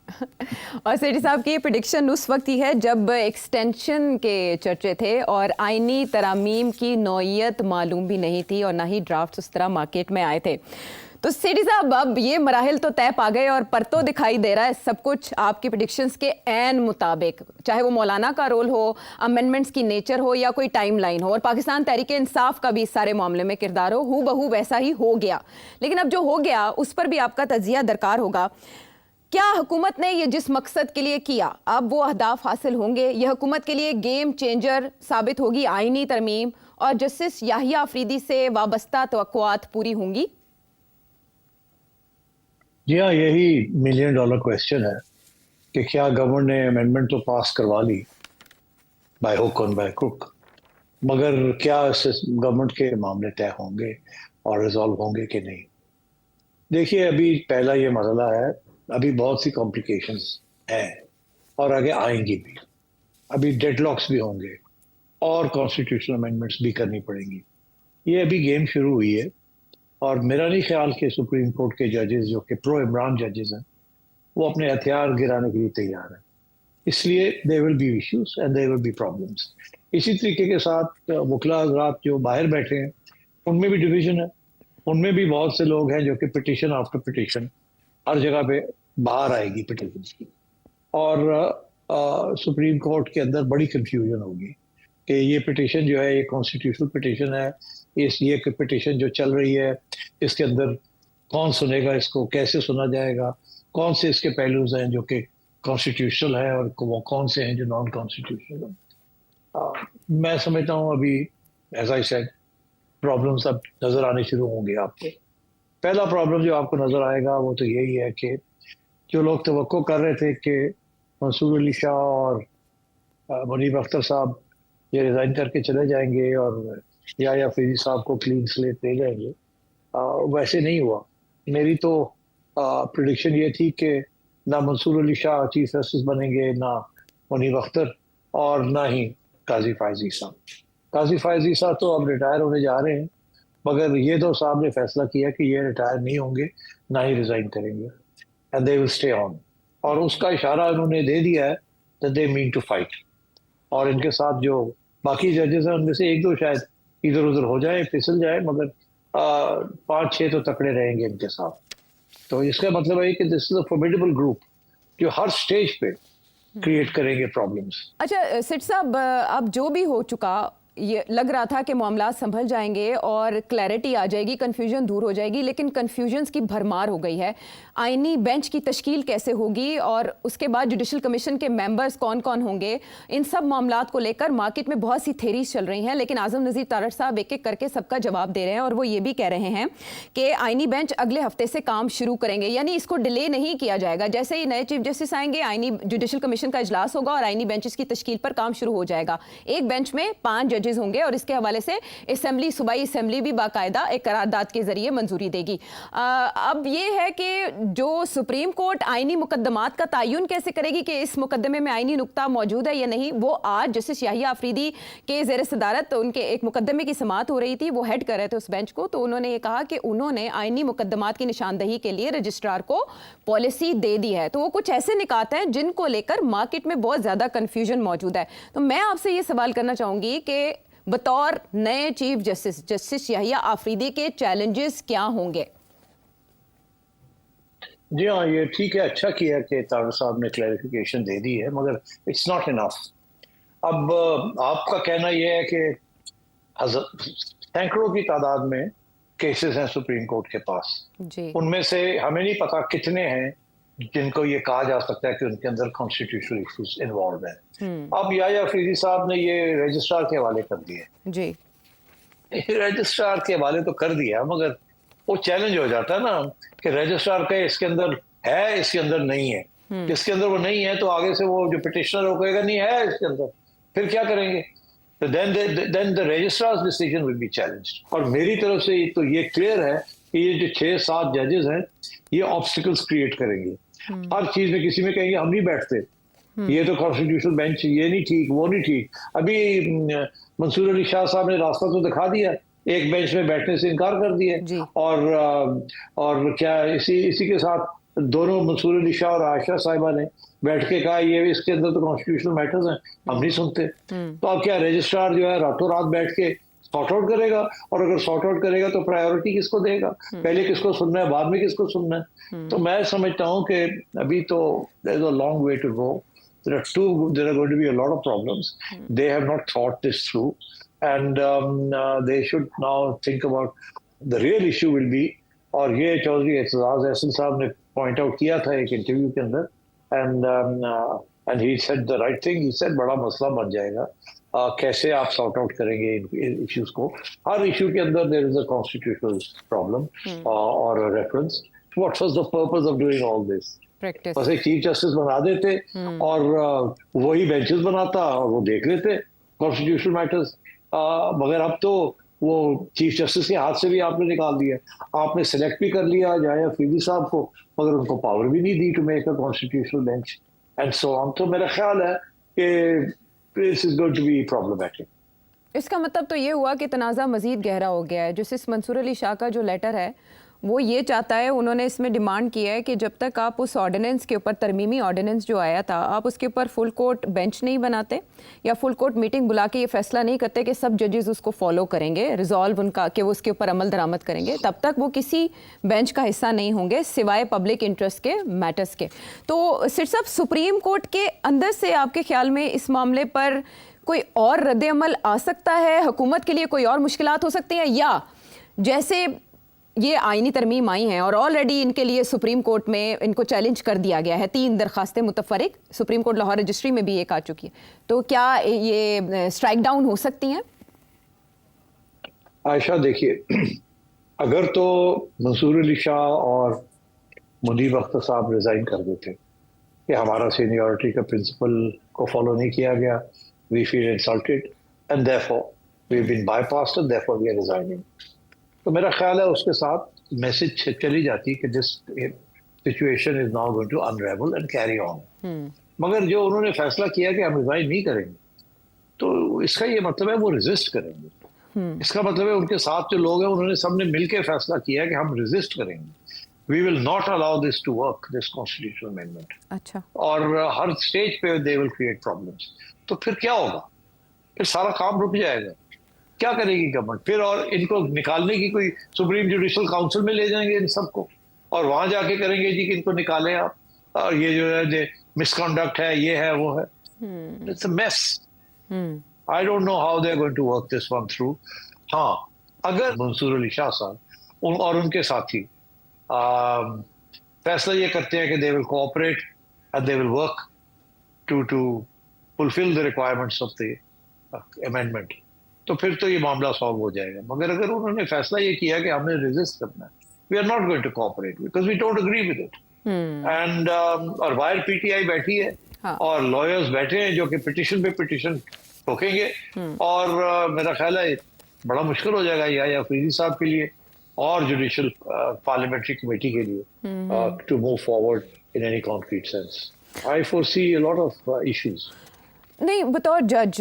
اور سیٹھی صاحب کی یہ پریڈکشن اس وقت ہی ہے جب ایکسٹینشن کے چرچے تھے اور آئینی ترامیم کی نوعیت معلوم بھی نہیں تھی اور نہ ہی ڈرافٹس اس طرح مارکیٹ میں آئے تھے. تو سیٹھی صاحب اب یہ مراحل تو طے پا گئے اور پر تو دکھائی دے رہا ہے سب کچھ آپ کی پریڈکشنز کے عین مطابق, چاہے وہ مولانا کا رول ہو, امینڈمنٹس کی نیچر ہو یا کوئی ٹائم لائن ہو, اور پاکستان تحریک انصاف کا بھی اس سارے معاملے میں کردار ہو بہو ویسا ہی ہو گیا. لیکن اب جو ہو گیا اس پر بھی آپ کا تجزیہ درکار ہوگا. کیا حکومت نے یہ جس مقصد کے لیے کیا اب وہ اہداف حاصل ہوں گے؟ یہ حکومت کے لیے گیم چینجر ثابت ہوگی آئینی ترمیم, اور جسٹس یحییٰ آفریدی سے وابستہ توقعات پوری ہوں گی؟ جی ہاں, یہی $1 ملین کویسچن ہے کہ کیا گورنمنٹ نے امینڈمنٹ تو پاس کروا لی بائی ہوک اور بائی کروک, مگر کیا اس گورنمنٹ کے معاملے طے ہوں گے اور ریزالو ہوں گے کہ نہیں. دیکھیے, ابھی پہلا یہ مسئلہ ہے, ابھی بہت سی کمپلیکیشنز ہیں اور آگے آئیں گی بھی. ابھی ڈیڈ لاکس بھی ہوں گے اور کانسٹیٹیوشنل امینڈمنٹس بھی کرنی پڑیں گی. یہ ابھی گیم شروع ہوئی ہے, اور میرا نہیں خیال کہ سپریم کورٹ کے ججز جو کہ پرو عمران ججز ہیں وہ اپنے ہتھیار گرانے کے لیے تیار ہیں. اس لیے they will be issues and they will be problems. اسی طریقے کے ساتھ وکلا حضرات جو باہر بیٹھے ہیں ان میں بھی ڈویژن ہے. ان میں بھی بہت سے لوگ ہیں جو کہ پٹیشن آفٹر پٹیشن ہر جگہ پہ باہر آئے گی پٹیشن کی, اور سپریم کورٹ کے اندر بڑی کنفیوژن ہوگی کہ یہ پٹیشن جو ہے یہ کانسٹیٹیوشنل پٹیشن ہے, یہ پٹیشن جو چل رہی ہے اس کے اندر کون سنے گا, اس کو کیسے سنا جائے گا, کون سے اس کے پہلوز ہیں جو کہ کانسٹیٹیوشنل ہیں اور وہ کون سے ہیں جو نان کانسٹیٹیوشنل ہیں. میں سمجھتا ہوں ابھی ایز آئی سیڈ پرابلمس اب نظر آنے شروع ہوں گے آپ کو. پہلا پرابلم جو آپ کو نظر آئے گا وہ تو یہی ہے کہ جو لوگ توقع کر رہے تھے کہ منصور علی شاہ اور منیب اختر صاحب یہ ریزائن کر کے چلے جائیں گے اور یحییٰ آفریدی صاحب کو کلین سلیٹ دے جائیں گے, ویسے نہیں ہوا. میری تو پریڈکشن یہ تھی کہ نہ منصور علی شاہ چیف جسٹس بنیں گے, نہ منیب اختر, اور نہ ہی قاضی فائز عیسیٰ. قاضی فائز عیسیٰ تو اب ریٹائر ہونے جا رہے ہیں, مگر یہ دو صاحب نے فیصلہ کیا کہ یہ ریٹائر نہیں ہوں گے, نہ ہی ریزائن کریں گے, and they will stay on. اور اس کا اشارہ انہوں نے دے دیا ہے that they mean to fight. اور ان کے ساتھ جو باقی ججز ہیں ان میں سے ایک دو شاید ادھر ادھر ہو جائیں, پھسل جائیں, مگر 5-6 تو تکڑے رہیں گے ان کے ساتھ. تو اس کا مطلب ہے کہ دس از اے فارمیڈیبل گروپ جو ہر سٹیج پہ کریٹ کریں گے پرابلمس. اچھا سیٹھ صاحب, اب جو بھی ہو چکا یہ لگ رہا تھا کہ معاملات سنبھل جائیں گے اور کلیئرٹی آ جائے گی, کنفیوژن دور ہو جائے گی, لیکن کنفیوژنس کی بھرمار ہو گئی ہے. آئینی بینچ کی تشکیل کیسے ہوگی اور اس کے بعد جوڈیشل کمیشن کے ممبرز کون کون ہوں گے, ان سب معاملات کو لے کر مارکیٹ میں بہت سی تھیریز چل رہی ہیں. لیکن اعظم نذیر تارڑ صاحب ایک ایک کر کے سب کا جواب دے رہے ہیں, اور وہ یہ بھی کہہ رہے ہیں کہ آئینی بینچ اگلے ہفتے سے کام شروع کریں گے, یعنی اس کو ڈیلے نہیں کیا جائے گا. جیسے ہی نئے چیف جسٹس آئیں گے آئینی جوڈیشل کمیشن کا اجلاس ہوگا اور آئینی بینچز کی تشکیل پر کام شروع ہو جائے گا. ایک بینچ میں 5 ججز ہوں گے اور اس کے حوالے سے اسمبلی, صوبائی اسمبلی بھی باقاعدہ ایک قرارداد کے ذریعے منظوری دے گی. اب یہ ہے کہ جو سپریم کورٹ آئینی مقدمات کا تعین کیسے کرے گی کہ اس مقدمے میں آئینی نقطہ موجود ہے یا نہیں, وہ آج جسٹس یحییٰ آفریدی کے زیر صدارت ان کے ایک مقدمے کی سماعت ہو رہی تھی, وہ ہیڈ کر رہے تھے اس بینچ کو. تو انہوں نے یہ کہا کہ انہوں نے آئینی مقدمات کی نشاندہی کے لیے رجسٹرار کو پالیسی دے دی ہے. تو وہ کچھ ایسے نکات ہیں جن کو لے کر مارکیٹ میں بہت زیادہ کنفیوژن موجود ہے. تو میں آپ سے یہ سوال کرنا چاہوں گی کہ بطور نئے چیف جسٹس جسٹس یحییٰ آفریدی کے چیلنجز کیا ہوں گے؟ جی ہاں, یہ ٹھیک ہے, اچھا کیا کہ تارڑ صاحب نے کلیریفیکیشن دے دی ہے, مگر اٹس ناٹ انف. اب آپ کا کہنا یہ ہے کہ سینکڑوں کی تعداد میں کیسز ہیں سپریم کورٹ کے پاس, ان میں سے ہمیں نہیں پتا کتنے ہیں جن کو یہ کہا جا سکتا ہے کہ ان کے اندر کانسٹیٹیوشنل ایشوز انوالوڈ ہیں. اب یحییٰ آفریدی صاحب نے یہ رجسٹرار کے حوالے کر دیے. جی, رجسٹرار کے حوالے تو کر دیا, مگر وہ چیلنج ہو جاتا ہے نا کہ رجسٹرار کا اس کے اندر ہے, اس کے اندر نہیں ہے. جس کے اندر وہ نہیں ہے تو آگے سے وہ جو پٹیشنر وہ کہے گا نہیں ہے اس کے اندر, پھر کیا کریں گے؟ then the registrar's decision will be challenged. اور میری طرف سے تو یہ کلیئر ہے کہ یہ جو 6-7 ججز ہیں یہ آبسٹیکلز کریٹ کریں گے ہر چیز میں. کسی میں کہیں گے ہم نہیں بیٹھتے, یہ تو کانسٹیٹیوشنل بینچ یہ نہیں ٹھیک, وہ نہیں ٹھیک. ابھی منصور علی شاہ صاحب نے راستہ تو دکھا دیا, ایک بینچ میں بیٹھنے سے انکار کر دیا. اور کیا اسی کے ساتھ दोनों मंसूर अली शाह और आयशा साहिबा ने बैठ के कहा ये इसके अंदर तो कॉन्स्टिट्यूशनल मैटर्स हैं, हम नहीं सुनते। तो अब क्या रजिस्ट्रार जो है रातों रात बैठ के सॉर्ट आउट करेगा, और अगर सॉर्ट आउट करेगा तो प्रायोरिटी किसको देगा, पहले किसको सुनना है बाद में किसको सुनना है। तो मैं समझता हूँ कि अभी तो there is a long way to go, there are going to be a lot of problems. They have not thought this through, and they should now think about the real issue will be, और ये चौधरी एतजाज एहसन साहब ने point out किया था एक interview के अंदर, and he said the right thing, he said बड़ा मसला बन जाएगा कैसे आप सॉर्ट आउट करेंगे इन इश्यूज को। हर इशू के अंदर there is a constitutional problem और reference. What was the purpose of doing all this? बस एक चीफ जस्टिस बना देते और वही बेंचेस बनाता और वो देख लेते कॉन्स्टिट्यूशनल मैटर्स। मगर अब तो वो चीफ जस्टिस के हाथ से भी आपने निकाल दिया, आपने सिलेक्ट भी कर लिया जाया अफरीदी साहब को, मगर उनको पावर भी नहीं दी to make a constitutional bench and so on. तो मेरा ख्याल है कि this is going to be problematic. इसका मतलब तो ये हुआ कि तनाज़ा मज़ीद गहरा हो गया है। जस्टिस मंसूर अली शाह का जो लेटर है वो ये चाहता है, उन्होंने इसमें डिमांड किया है कि जब तक आप उस ऑर्डिनेंस के ऊपर, तरमीमी ऑर्डिनेंस जो आया था, आप उसके ऊपर फुल कोर्ट बेंच नहीं बनाते या फुल कोर्ट मीटिंग बुला के ये फैसला नहीं करते कि सब जजेस उसको फॉलो करेंगे, रिजॉल्व उनका कि वो उसके ऊपर अमल दरामद करेंगे, तब तक वो किसी बेंच का हिस्सा नहीं होंगे सिवाय पब्लिक इंटरेस्ट के मैटर्स के। तो सिर साहब, सुप्रीम कोर्ट के अंदर से आपके ख्याल में इस मामले पर कोई और रद्द अमल आ सकता है? हुकूमत के लिए कोई और मुश्किलात हो सकती हैं, या जैसे ये आईनी तरमीम आई हैं और ऑलरेडी इनके लिए सुप्रीम कोर्ट में इनको चैलेंज कर दिया गया है, 3 दरखास्तें मुतफरिक सुप्रीम कोर्ट लाहौर रजिस्ट्री में भी एक आ चुकी है, तो क्या ये स्ट्राइक डाउन हो सकती हैं? आयशा देखिए, अगर तो मंसूर अली शाह और मुनीब अख्तर साहब रिजाइन कर देते कि हमारा सीनियरिटी का प्रिंसिपल को फॉलो नहीं किया गया, we feel insulted and therefore we have been bypassed and therefore we are resigning, तो मेरा ख्याल है उसके साथ मैसेज चली जाती कि this situation is now going to unravel and carry on. मगर जो उन्होंने फैसला किया कि हम रिजाइन नहीं करेंगे, तो इसका ये मतलब है वो रेजिस्ट करेंगे। इसका मतलब है उनके साथ जो लोग हैं उन्होंने सबने मिलकर फैसला किया कि हम रेजिस्ट करेंगे, we will not allow this to work, this constitutional amendment. अच्छा। और हर स्टेज पे दे विल क्रिएट प्रॉब्लम्स। तो फिर क्या होगा? फिर सारा काम रुक जाएगा। क्या करेगी गवर्नमेंट फिर? और इनको निकालने की कोई सुप्रीम जुडिशल काउंसिल में ले जाएंगे इन सबको और वहां जाके करेंगे जी कि इनको निकालें आप, और ये जो है मिसकंडक्ट है, ये है, वो है। It's a mess. I don't know how they are going to work this one through. हाँ, अगर मंसूर अली शाह साहब और उनके साथी फैसला ये करते हैं कि they will cooperate and they will work to fulfil the requirements of the amendment, तो फिर तो ये मामला सॉल्व हो जाएगा। मगर अगर उन्होंने फैसला ये किया कि हमें रेजिस्ट करना है, we are not going to cooperate because we don't agree with it, and और बाहर पीटीआई बैठी है और लॉयर्स बैठे हैं जो कि पिटिशन पे पिटिशन ठोकेंगे, और मेरा ख्याल है बड़ा मुश्किल हो जाएगा या अफरीदी साहब के लिए और जुडिशल पार्लियामेंट्री कमेटी के लिए to move forward in any concrete sense. I foresee a lot of issues. नहीं, बतौर जज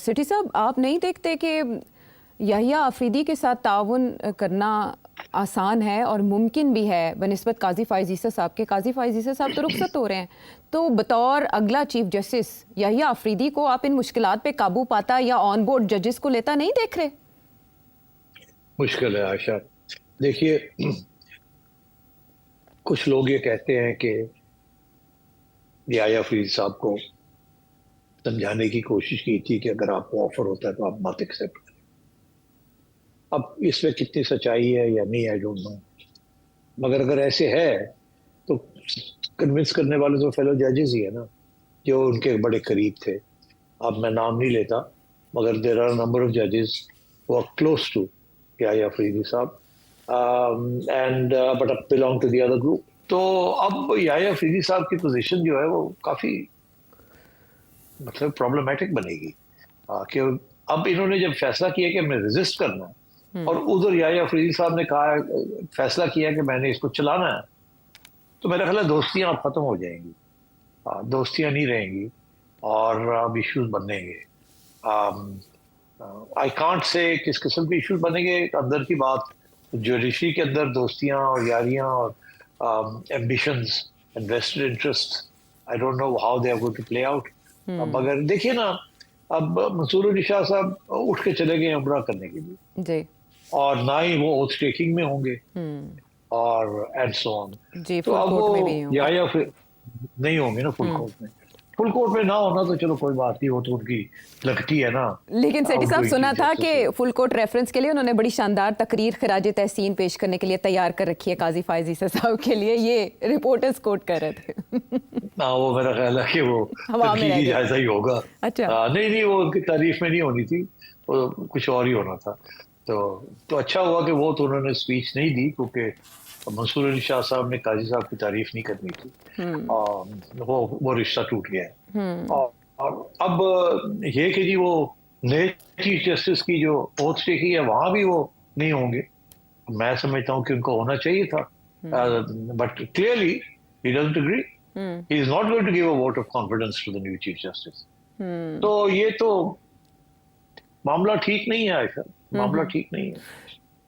सिटी साहब, आप नहीं देखते कि याहिया अफरीदी के साथ ताउन करना आसान है और मुमकिन भी है बनिस्बत काजी फाइज ईसा साहब के? काजी फाइज ईसा साहब तो रुखसत हो रहे हैं, तो बतौर अगला चीफ जस्टिस याहिया अफरीदी को आप इन मुश्किलात पे काबू पाता या ऑन बोर्ड जजेस को लेता नहीं देख रहे? मुश्किल है आशा। देखिए, कुछ लोग ये कहते हैं कि याहिया अफरीदी साहब को समझाने की कोशिश की थी कि अगर आपको ऑफर होता है तो आप मत एक्सेप्ट करें। अब इसमें कितनी सच्चाई है या नहीं, आई डोंट नो, मगर अगर ऐसे है तो कन्विंस करने वाले तो फेलो जजेस ही है ना, जो उनके बड़े करीब थे। अब मैं नाम नहीं लेता, मगर देयर आर नंबर ऑफ जजेस who are close to Yahya Afridi साहब and but belong to the other group. तो अब याहिया अफरीदी साहब की पोजीशन जो है वो काफी मतलब प्रॉब्लमेटिक बनेगी कि अब इन्होंने जब फैसला किया कि हमें रेजिस्ट करना है और उधर याहिया अफरीदी साहब ने कहा, फैसला किया कि मैंने इसको चलाना है, तो मेरा ख्याल है दोस्तियां अब खत्म हो जाएंगी, दोस्तियां नहीं रहेंगी और अब इश्यूज बनेंगे। आई कांट से किस किस्म के इश्यूज बनेंगे। अंदर की बात, जुडिशरी के अंदर दोस्तियां और यारियां और ambitions and vested interests. I don't know how they are going to play out. मगर देखिए ना, अब मंसूर अली शाह साहब उठ के चले गए उम्रा करने के लिए, जी और ना ही वो ओथ टेकिंग में होंगे, और एंड सो ऑन. जी, तो फुल अब कोर्ट वो में भी होंगे। या फिर नहीं होंगे ना फुल कोर्ट में. फुल कोर्ट में ना होना तो चलो कोई बात नहीं, वो तो उनकी लगती है ना. लेकिन सेठी साहब, outgoing सुना chief था justice कि से. फुल कोर्ट रेफरेंस के लिए उन्होंने बड़ी शानदार तकरीर खराज तहसीन पेश करने के लिए तैयार कर रखी है काजी फायज ईसा साहब के लिए, ये रिपोर्टर्स कोट कर रहे थे। ना वो मेरा ख्याल है कि वो हवा में रह तनकीदी गया। जायजा ही होगा. अच्छा। नहीं, वो उनकी तारीफ में नहीं होनी थी, वो कुछ और ही होना था. तो अच्छा हुआ कि वो तो उन्होंने स्पीच नहीं दी, क्योंकि मंसूर अली शाह साहब ने काजी साहब की तारीफ नहीं करनी थी, और वो रिश्ता टूट गया है. और अब ये कि जी वो नए चीफ जस्टिस की जो ओथ टेकिंग है वहां भी वो नहीं होंगे. मैं समझता हूँ कि उनको होना चाहिए था, but clearly he doesn't agree. He is not going to give a vote of confidence to the new chief justice. तो ये तो मामला ठीक नहीं है, आयशा, मामला ठीक नहीं है.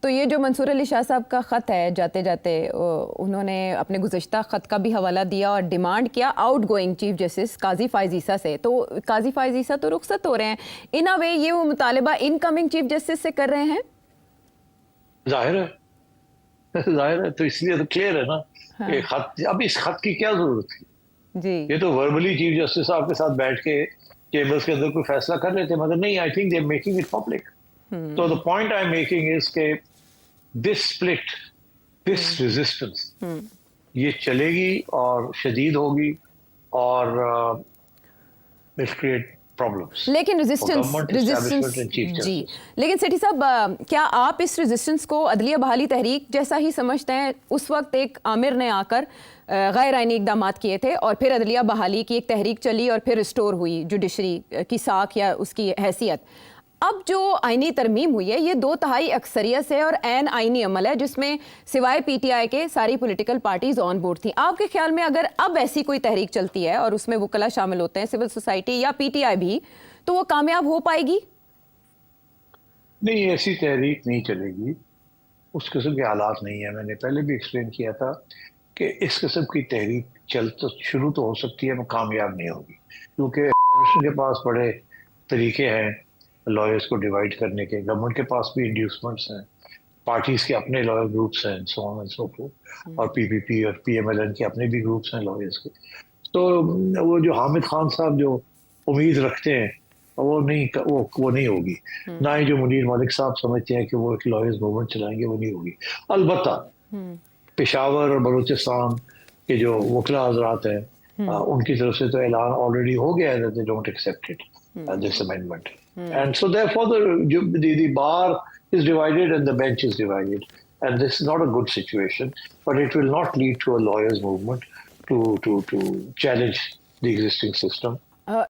तो ये जो मंसूर अली शाह साहब का ख़त है, जाते जाते उन्होंने अपने गुज़श्ता ख़त का भी हवाला दिया और डिमांड किया आउट गोइंग चीफ जस्टिस काजी फायज ईसा से. तो काजी फायज ईसा तो रुखसत हो रहे हैं, इन अ वे ये वो मुतालबा इनकमिंग चीफ जस्टिस से कर रहे हैं. जाहिर है, तो इसलिए तो क्लियर है ना. हाँ. कि खत, अब इस खत की क्या जरूरत थी जी. ये तो वर्बली चीफ जस्टिस साहब के साथ बैठ के चेंबर्स के अंदर कोई फैसला कर लेते, मगर नहीं, I think they are making it public. तो the point I am making is के दिस स्प्लिट, दिस रेजिस्टेंस, ये चलेगी और शदीद होगी, और विल क्रिएट प्रॉब्लम्स. लेकिन रेजिस्टेंस जी, लेकिन सेठी साहब, क्या आप इस रेजिस्टेंस को अदलिया बहाली तहरीक जैसा ही समझते हैं? उस वक्त एक आमिर ने आकर गैर आइनी इकदाम किए थे, और फिर अदलिया बहाली की एक तहरीक चली, और फिर रिस्टोर हुई जुडिशरी की साख या उसकी हैसियत. अब जो आइनी तरमीम हुई है, ये 2/3 अक्सरियत से और ऐन आइनी अमल है, जिसमें सिवाय पीटीआई के सारी पॉलिटिकल पार्टीज ऑन बोर्ड थी. आपके ख्याल में अगर अब ऐसी कोई तहरीक चलती है और उसमें वकला शामिल होते हैं, सिविल सोसाइटी या पीटीआई भी, तो वो कामयाब हो पाएगी? नहीं, ऐसी तहरीक नहीं चलेगी, उस किस्म के हालात नहीं है. मैंने पहले भी एक्सप्लेन किया था कि इस किस्म की तहरीक शुरू तो हो सकती है, वो कामयाब नहीं होगी, क्योंकि के पास बड़े तरीके हैं लॉयर्स को डिवाइड करने के. गवर्नमेंट के पास भी इंड्यूसमेंट्स हैं, पार्टीज के अपने लॉयर ग्रुप्स हैं, so on and so fourth, और पीपीपी और पीएमएलएन के अपने भी ग्रुप्स हैं लॉयर्स के. तो वो जो हामिद खान साहब जो उम्मीद रखते हैं, वो नहीं होगी. ना ही जो मुनीर मलिक साहब समझते हैं कि वो एक लॉयर्स मूवमेंट चलाएंगे, वो नहीं होगी. अलबत्ता पेशावर और बलूचिस्तान के जो वकला हजरात हैं, उनकी तरफ से तो ऐलान ऑलरेडी हो गया है that they don't accept it, this amendment. And so therefore the bar is divided and the bench is divided. And this is not a good situation, but it will not lead to a lawyers movement to challenge the existing system.